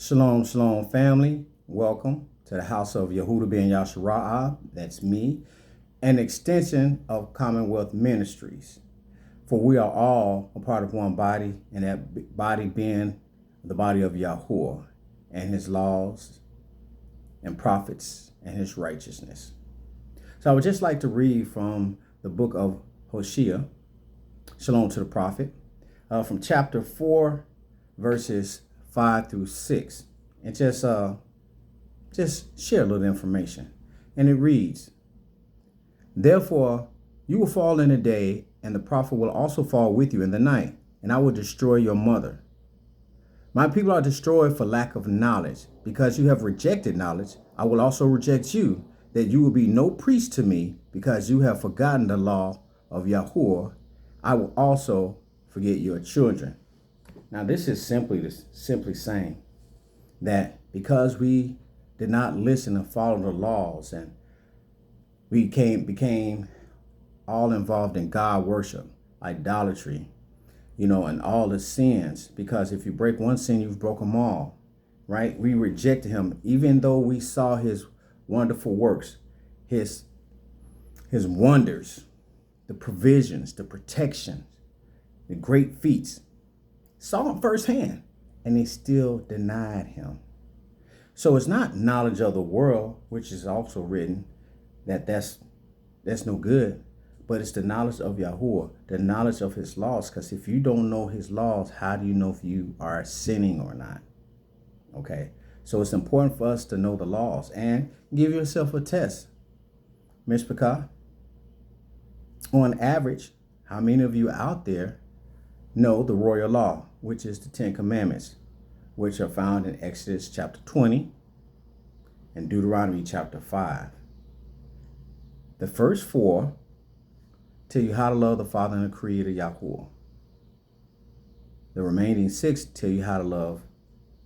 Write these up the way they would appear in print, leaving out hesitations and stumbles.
Shalom, shalom, family. Welcome to the house of YaHUaH's and YAHshUra'aH. That's me, an extension of Commonwealth Ministries. For we are all a part of one body, and that body being the body of YaHUaH and his laws and prophets and his righteousness. So I would just like to read from the book of Hosea, Shalom to the prophet, from chapter 4, verses 5 through 6, and just share a little information. And it reads, "Therefore you will fall in the day, and the prophet will also fall with you in the night, and I will destroy your mother. My people are destroyed for lack of knowledge. Because you have rejected knowledge, I will also reject you, that you will be no priest to me. Because you have forgotten the law of YaHUaH, I will also forget your children." Now, this is simply saying that because we did not listen and follow the laws, and we became all involved in God worship, idolatry, and all the sins. Because if you break one sin, you've broken them all, right? We rejected him, even though we saw his wonderful works, his wonders, the provisions, the protection, the great feats. Saw him firsthand, and they still denied him. So it's not knowledge of the world, which is also written that's no good, but it's the knowledge of YaHUaH, the knowledge of his laws. Because if you don't know his laws, how do you know if you are sinning or not? Okay, so it's important for us to know the laws and give yourself a test. Mishpachah, on average, how many of you out there know the royal law, which is the 10 Commandments, which are found in Exodus chapter 20 and Deuteronomy chapter 5. The first 4 tell you how to love the Father and the Creator YaHUaH. The remaining 6 tell you how to love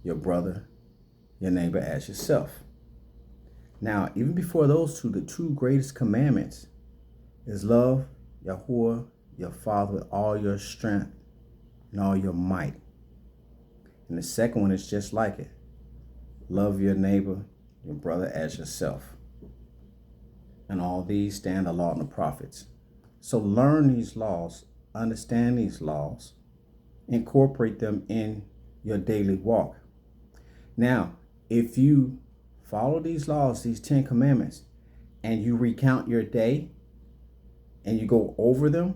your brother, your neighbor as yourself. Now, even before those two, the 2 greatest commandments is love YaHUaH, your Father, with all your strength and all your might. And the second one is just like it. Love your neighbor, your brother as yourself. And all these stand the law and the prophets. So learn these laws, understand these laws, incorporate them in your daily walk. Now, if you follow these laws, these 10 commandments, and you recount your day and you go over them,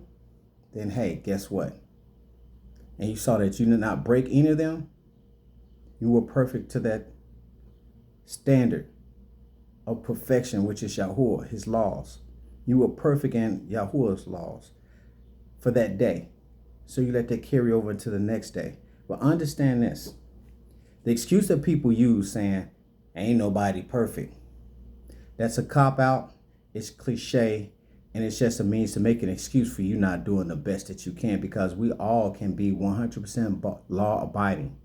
then hey, guess what? And you saw that you did not break any of them, you were perfect to that standard of perfection, which is YaHUaH, his laws. You were perfect in YaHUaH's laws for that day. So you let that carry over into the next day. But understand this. The excuse that people use saying, ain't nobody perfect, that's a cop-out, it's cliche, and it's just a means to make an excuse for you not doing the best that you can, because we all can be 100% law-abiding,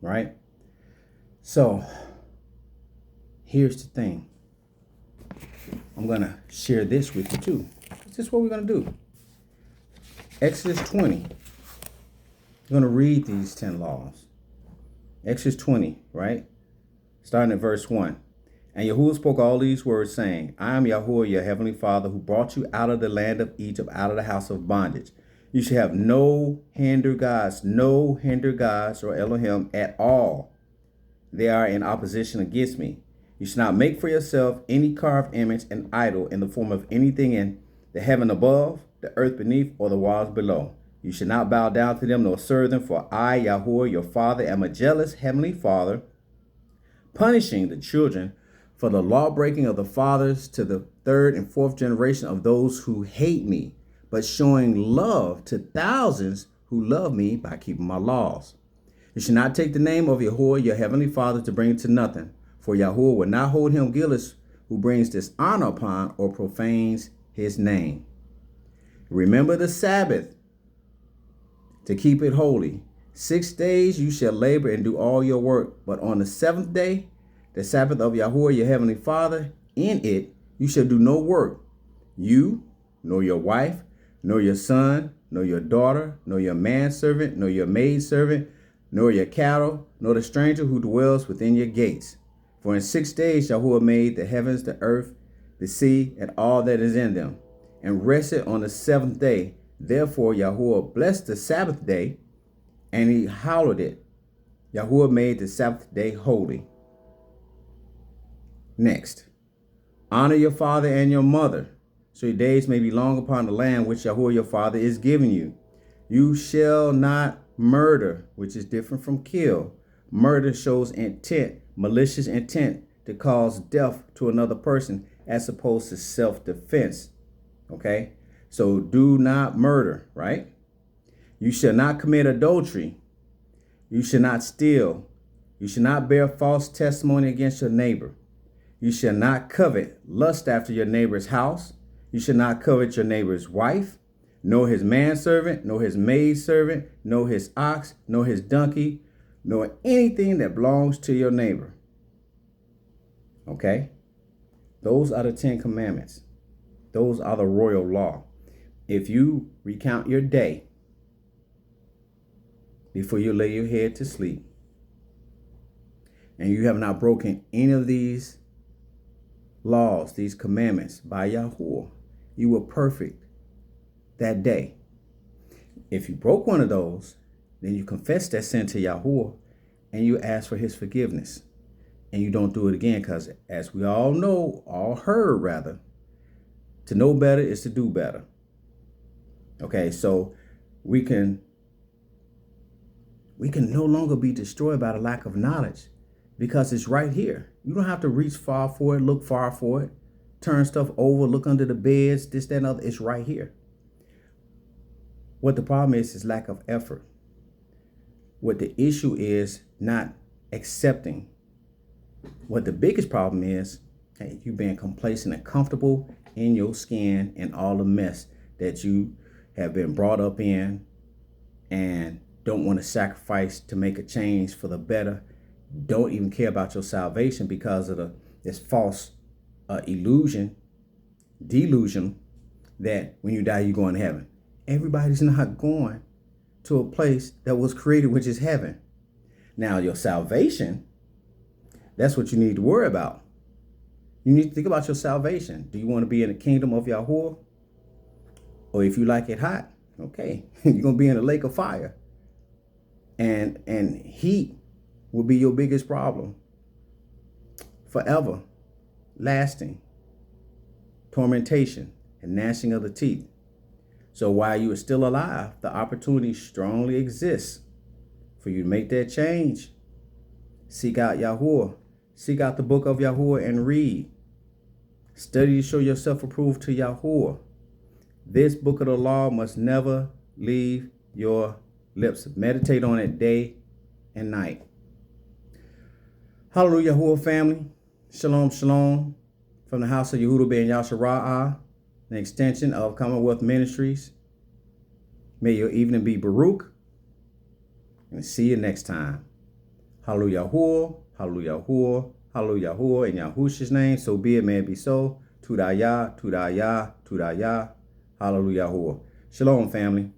right? So here's the thing. I'm going to share this with you too. This is what we're going to do. Exodus 20. I'm going to read these 10 laws. Exodus 20, right? Starting at verse 1. "And YaHUaH spoke all these words, saying, I am YaHUaH, your heavenly Father, who brought you out of the land of Egypt, out of the house of bondage. You shall have no hinder gods or Elohim at all. They are in opposition against me. You shall not make for yourself any carved image, an idol in the form of anything in the heaven above, the earth beneath, or the waters below. You shall not bow down to them nor serve them, for I, YaHUaH, your Father, am a jealous heavenly Father, punishing the children for the law breaking of the fathers to the 3rd and 4th generation of those who hate me, but showing love to thousands who love me by keeping my laws. You should not take the name of YaHUaH, your heavenly Father, to bring it to nothing, for YaHUaH will not hold him guiltless who brings dishonor upon or profanes his name. Remember the Sabbath to keep it holy. 6 days you shall labor and do all your work, but on the 7th day, the Sabbath of YaHUaH, your heavenly Father, in it you shall do no work, you, nor your wife, nor your son, nor your daughter, nor your manservant, nor your maidservant, nor your cattle, nor the stranger who dwells within your gates. For in 6 days YaHUaH made the heavens, the earth, the sea, and all that is in them, and rested on the seventh day. Therefore YaHUaH blessed the Sabbath day, and he hallowed it. YaHUaH made the Sabbath day holy. Next, honor your father and your mother, so your days may be long upon the land which YaHUaH your father is giving you. You shall not murder, which is different from kill. Murder shows intent, malicious intent to cause death to another person as opposed to self-defense. Okay, so do not murder, right? You shall not commit adultery. You shall not steal. You shall not bear false testimony against your neighbor. You shall not covet, lust after your neighbor's house. You shall not covet your neighbor's wife, nor his manservant, nor his maidservant, nor his ox, nor his donkey, nor anything that belongs to your neighbor. Okay? Those are the 10 commandments. Those are the royal law. If you recount your day before you lay your head to sleep, and you have not broken any of these laws, these commandments by YaHUaH, you were perfect that day. If you broke one of those, then you confess that sin to YaHUaH and you ask for his forgiveness. And you don't do it again, because as we all know, all heard rather, to know better is to do better. Okay, so we can no longer be destroyed by the lack of knowledge, because it's right here. You don't have to reach far for it, look far for it, turn stuff over, look under the beds, this, that, and other. It's right here. What the problem is lack of effort. What the issue is not accepting. What the biggest problem is, hey, you being complacent and comfortable in your skin and all the mess that you have been brought up in, and don't want to sacrifice to make a change for the better. Don't even care about your salvation because of this false delusion that when you die, you're going to heaven. Everybody's not going to a place that was created, which is heaven. Now, your salvation, that's what you need to worry about. You need to think about your salvation. Do you want to be in the kingdom of YaHUaH? Or if you like it hot, okay, you're going to be in a lake of fire. And heat will be your biggest problem. Forever, lasting, tormentation, and gnashing of the teeth. So while you are still alive, the opportunity strongly exists for you to make that change. Seek out YaHUaH. Seek out the book of YaHUaH and read. Study to show yourself approved to YaHUaH. This book of the law must never leave your lips. Meditate on it day and night. Hallelujah, YaHUaH family. Shalom, shalom. From the house of YaHUaH ben YAHshUra'aH, an extension of Commonwealth Ministries. May your evening be Baruch. And see you next time. Hallelujah, YaHUaH. Hallelujah, YaHUaH. Hallelujah, YaHUaH. In YaHushua's name, so be it, may it be so. Tudayah, Tudayah, Tudayah. Hallelujah, YaHUaH. Shalom, family.